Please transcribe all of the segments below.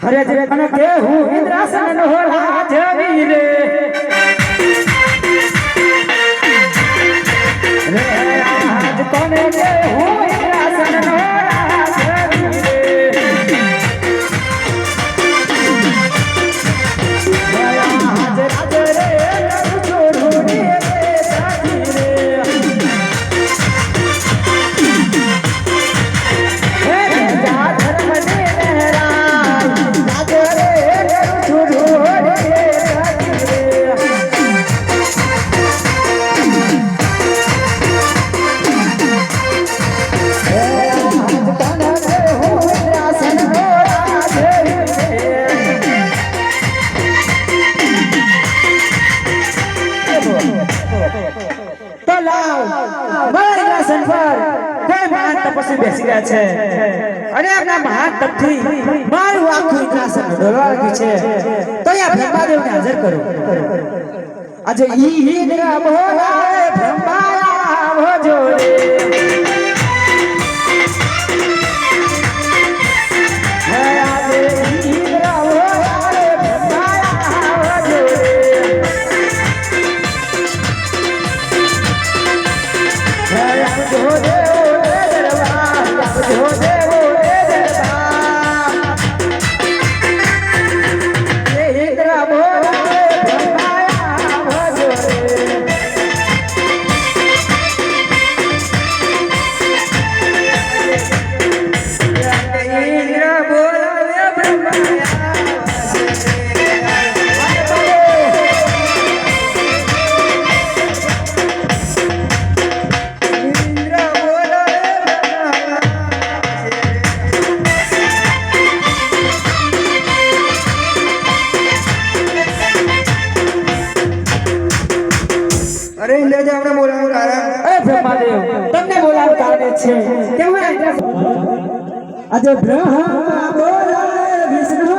અરે જે તને કે હું ઇન્દ્રાસન નો રાજવી રે આજ તને કે હું ઇન્દ્રાસન નો રાજવી રે આજ રાજ રે છોડું રે તપસ્વી બેસી ગયા છે અને આપણા મહાન તપથી મારું આખું ઇન્દ્રાસન ડોલવા લાગ્યું છે તો અહીંયા બ્રહ્માદેવને હાજર કરો આજે ઈ ઇન્દ્ર બોલાવે બ્રહ્મા ભજો રે આજે ઈ ઇન્દ્ર બોલાવે બ્રહ્મા ભજો રે જો દેવો રે દરબાર એ ઇન્દ્ર બોલાવે બ્રહ્માયા ભજો રે ઇન્દ્ર બોલાવે બ્રહ્માયા અરે ઇન્દ્રજી આપણે બોલાવવાનું કારણ અરે બ્રહ્માદેવ તમને બોલાવવાનું કારણ છે કે હું આજે બ્રહ્મા બોલાવે વિષ્ણુ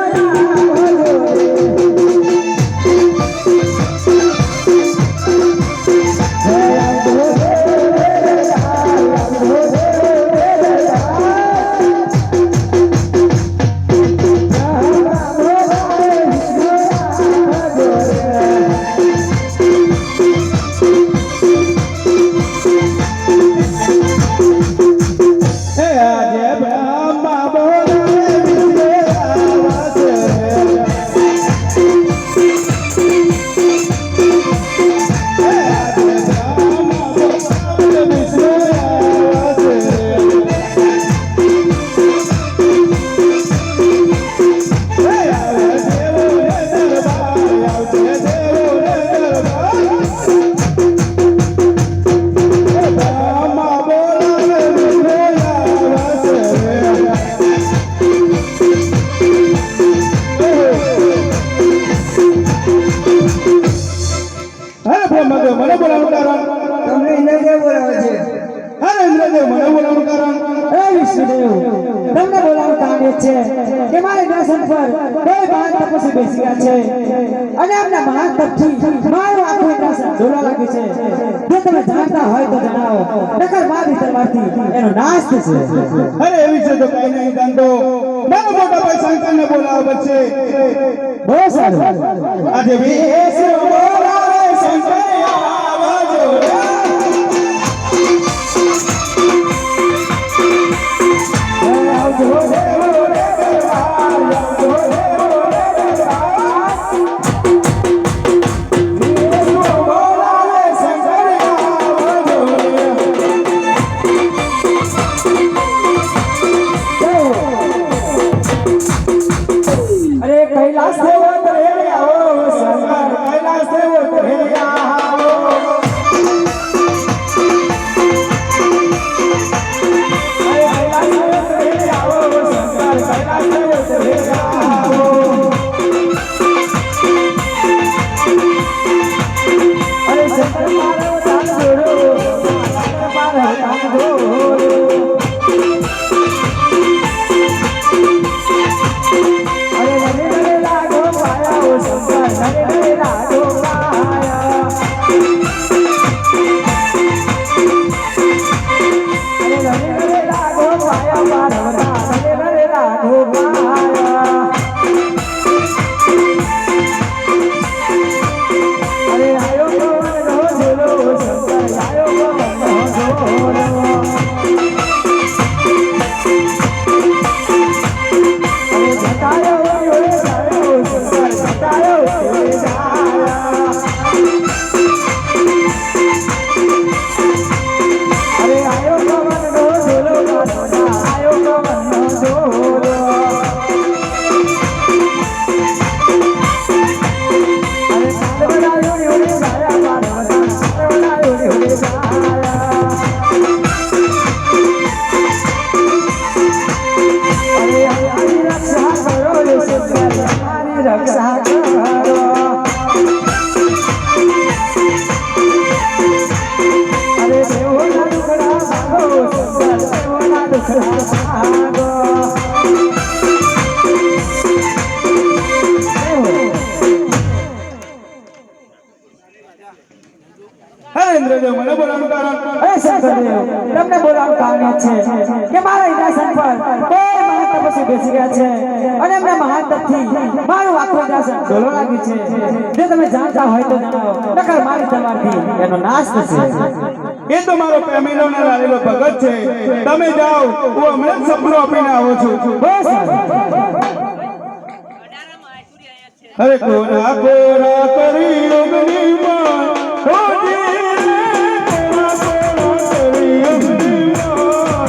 કે મારે દર્શન પર કોઈ મહાન તપસ્વી બેસી ગયા છે અને એમના મહાન તપથી મારું આખું ઇન્દ્રાસન ડોલવા લાગ્યું છે જો તમે જાણતા હોય તો જણાવો નકર મારી તલવારથી એનો નાશ થશે અરે એવી છે તો કઈ નહીં જાણતો મારો મોટા ભાઈ શંકરને બોલાવો છે બહુ સારું આજે વિષ્ણુ બોલાવે શંકર આવજો આવજો कैलाश देव रे आओ शंकर कैलाश देव रे आओ कैलाश देव रे आओ शंकर અરે અમારી રક્ષા કરો રે સુંદર અમારી રક્ષા કરો અરે દેવોના દુખડા ભાગો સુંદર દેવોના દુખડા ભાગો હે ઇન્દ્રદેવ મને બોલાવવાનું કારણ અરે શંકરદેવ તમને બોલાવવાનું કારણ છે કે મારા હિદાસન પર કોઈ મહાન તપસ્વી બેસી ગયા છે અને એમના મહાન તપથી મારું આખું હિદાસન ડોલો લાગ્યું છે જો તમે જાણતા હોય તો જણાવો નકર મારી તલવારથી એનો નાશ થશે એ તો મારો પ્રેમીલો ને લાલેલો ભગત છે તમે જાઓ હું હમણાં જ સપનું આપીને આવું છું બસ અરે કોના કોરા કરી યોગની માં હોજી રે કોના કોરા કરી યોગની માં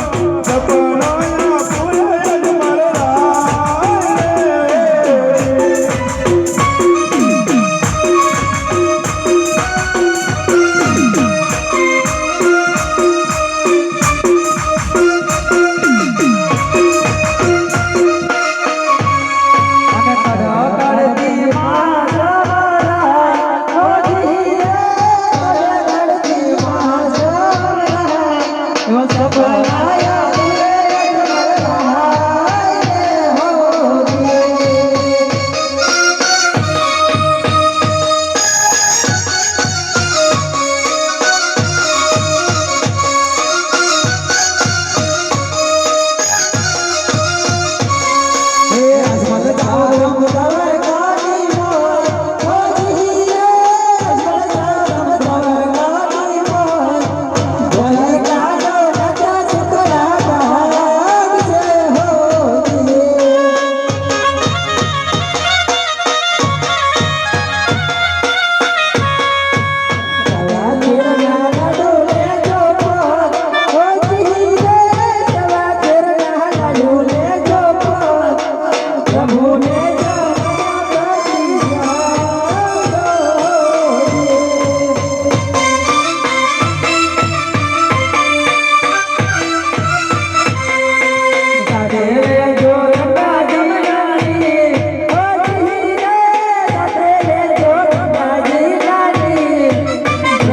સપનાયા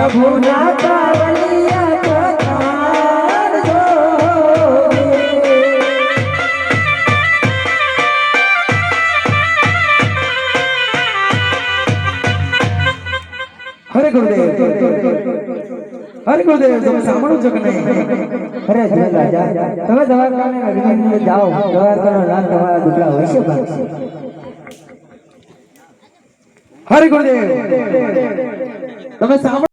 ફૂલ અજમલ હરે ગુરુદેવ તમે સાંભળો છો કે નહીં અરે જય રાજા તમે દ્વારકાને અભિનંદન જાઓ દ્વારકાનો નામ તમારા દુખડા હોય છે હરે ગુરુદેવ તમે સાંભળો